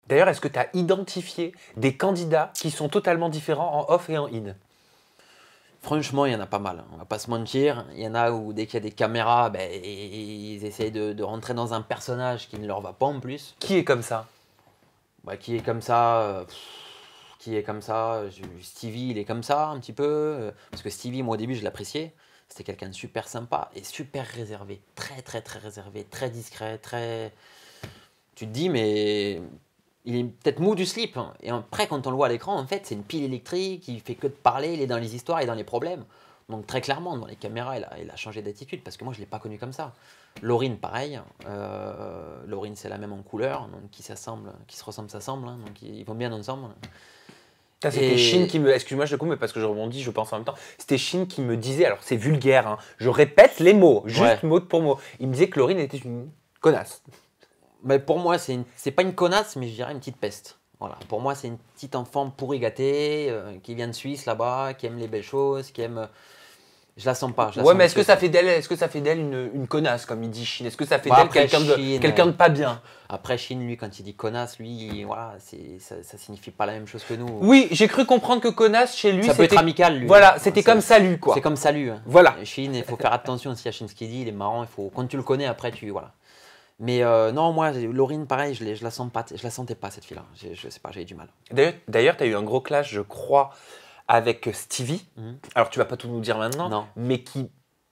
D'ailleurs, est-ce que tu as identifié des candidats qui sont totalement différents en off et en in? Franchement, il y en a pas mal, on va pas se mentir. Il y en a où dès qu'il y a des caméras, ben, ils essayent de rentrer dans un personnage qui ne leur va pas en plus. Qui est comme ça? Bah, qui est comme ça qui est comme ça Stevie, il est comme ça un petit peu. Parce que Stevie, moi au début, je l'appréciais. C'était quelqu'un de super sympa et super réservé. Très, très, très réservé, très discret, très... Tu te dis, mais il est peut-être mou du slip, hein. Et après, quand on le voit à l'écran, en fait, c'est une pile électrique, il fait que de parler, il est dans les histoires et dans les problèmes. Donc très clairement, dans les caméras, il a changé d'attitude, parce que moi, je ne l'ai pas connu comme ça. Laurine, pareil. Laurine, c'est la même en couleur, donc qui s'assemble, qui se ressemble, s'assemble, hein, donc ils vont bien ensemble. C'était Chine qui me... Excuse-moi, je te coupe, mais parce que je rebondis, je pense en même temps. C'était Chine qui me disait, alors c'est vulgaire, hein, je répète les mots, juste mot pour mot. Il me disait que Laurine était une connasse. Mais pour moi, c'est pas une connasse, mais je dirais une petite peste. Voilà. Pour moi, c'est une petite enfant pourri gâtée, qui vient de Suisse là-bas, qui aime les belles choses, qui aime... Je la sens pas. Ouais, mais est-ce que ça fait d'elle une connasse, comme il dit Chine? Est-ce que ça fait d'elle quelqu'un de pas bien? Après, Chine, lui, quand il dit connasse, lui, voilà, ça signifie pas la même chose que nous. Oui, j'ai cru comprendre que connasse, chez lui, ça peut être amical, lui. Voilà, c'était comme salut, quoi. C'est comme salut. Hein. Voilà. Chine, il faut faire attention aussi à Chine, ce qu'il dit, il est marrant, quand tu le connais, après, voilà. Mais non, moi, Laurine, pareil, je la sentais pas, cette fille-là. Je sais pas, j'avais du mal. D'ailleurs, tu as eu un gros clash, je crois, avec Stevie. Alors, tu vas pas tout nous dire maintenant, non. Mais qui,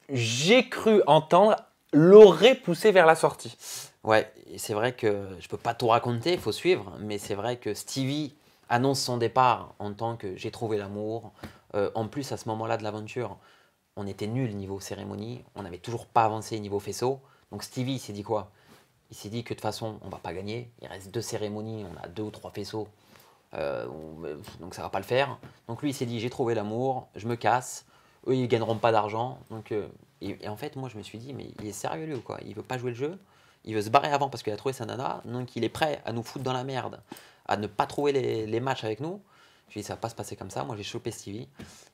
j'ai cru entendre, l'aurait poussé vers la sortie. Ouais, c'est vrai que je peux pas tout raconter, il faut suivre, mais c'est vrai que Stevie annonce son départ en tant que j'ai trouvé l'amour. En plus, à ce moment-là de l'aventure, on était nuls niveau cérémonie, on n'avait toujours pas avancé niveau faisceau. Donc Stevie, il s'est dit quoi? Il s'est dit que de toute façon, on va pas gagner. Il reste 2 cérémonies, on a 2 ou 3 faisceaux. Donc ça va pas le faire. Donc lui, il s'est dit, j'ai trouvé l'amour, je me casse. Eux, ils gagneront pas d'argent. Donc et en fait, moi, je me suis dit, mais il est sérieux, lui, ou quoi? Il veut pas jouer le jeu. Il veut se barrer avant parce qu'il a trouvé sa nana. Donc il est prêt à nous foutre dans la merde, à ne pas trouver les matchs avec nous. Je lui ai dit, ça va pas se passer comme ça. Moi, j'ai chopé Stevie.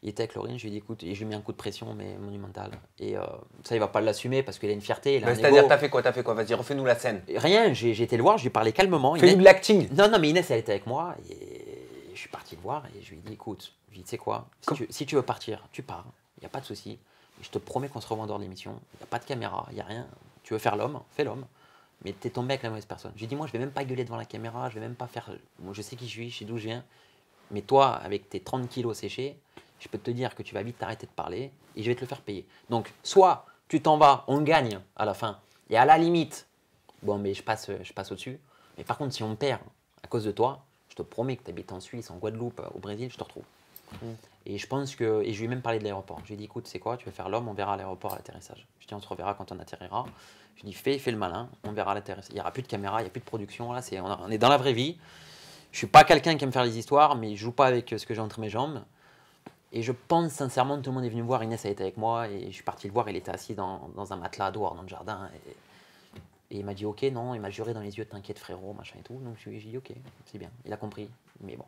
Il était avec Laurine. Je lui ai dit, écoute, et je lui ai mis un coup de pression, mais monumental. Et ça, il va pas l'assumer parce qu'il a une fierté. C'est-à-dire, t'as fait quoi? Vas-y, refais-nous la scène. Rien, j'ai été le voir, je lui ai parlé calmement. Fais-nous de l'acting. Non, mais Inès, elle était avec moi. Et je suis parti le voir et je lui ai dit, écoute, je lui ai dit, tu sais quoi, si tu veux partir, tu pars. Il n'y a pas de souci. Je te promets qu'on se revoit en dehors de l'émission. Il n'y a pas de caméra, il n'y a rien. Tu veux faire l'homme, fais l'homme. Mais t'es tombé avec la mauvaise personne. J'ai dit, moi, je vais même pas gueuler devant la caméra, je vais même pas faire. Moi, je sais qui je suis, je sais d'où je viens. Mais toi, avec tes 30 kilos séchés, je peux te dire que tu vas vite t'arrêter de parler et je vais te le faire payer. Donc, soit tu t'en vas, on gagne à la fin, et à la limite, bon, mais je passe au-dessus. Mais par contre, si on perd à cause de toi, je te promets que tu habites en Suisse, en Guadeloupe, au Brésil, je te retrouve. Et je pense que. Et je lui ai même parlé de l'aéroport. Je lui ai dit, écoute, c'est quoi, tu veux faire l'homme, on verra à l'aéroport à l'atterrissage. Je dis, on se reverra quand on atterrira. Je lui ai dit, fais le malin, on verra à l'atterrissage. Il n'y aura plus de caméra, il n'y a plus de production. Là, on est dans la vraie vie. Je suis pas quelqu'un qui aime faire les histoires, mais je joue pas avec ce que j'ai entre mes jambes. Et je pense sincèrement que tout le monde est venu me voir. Inès a été avec moi et je suis parti le voir. Il était assis dans un matelas dehors dans le jardin. Et il m'a dit ok, non. Il m'a juré dans les yeux, t'inquiète frérot, machin et tout. Donc je lui ai dit ok, c'est bien. Il a compris, mais bon.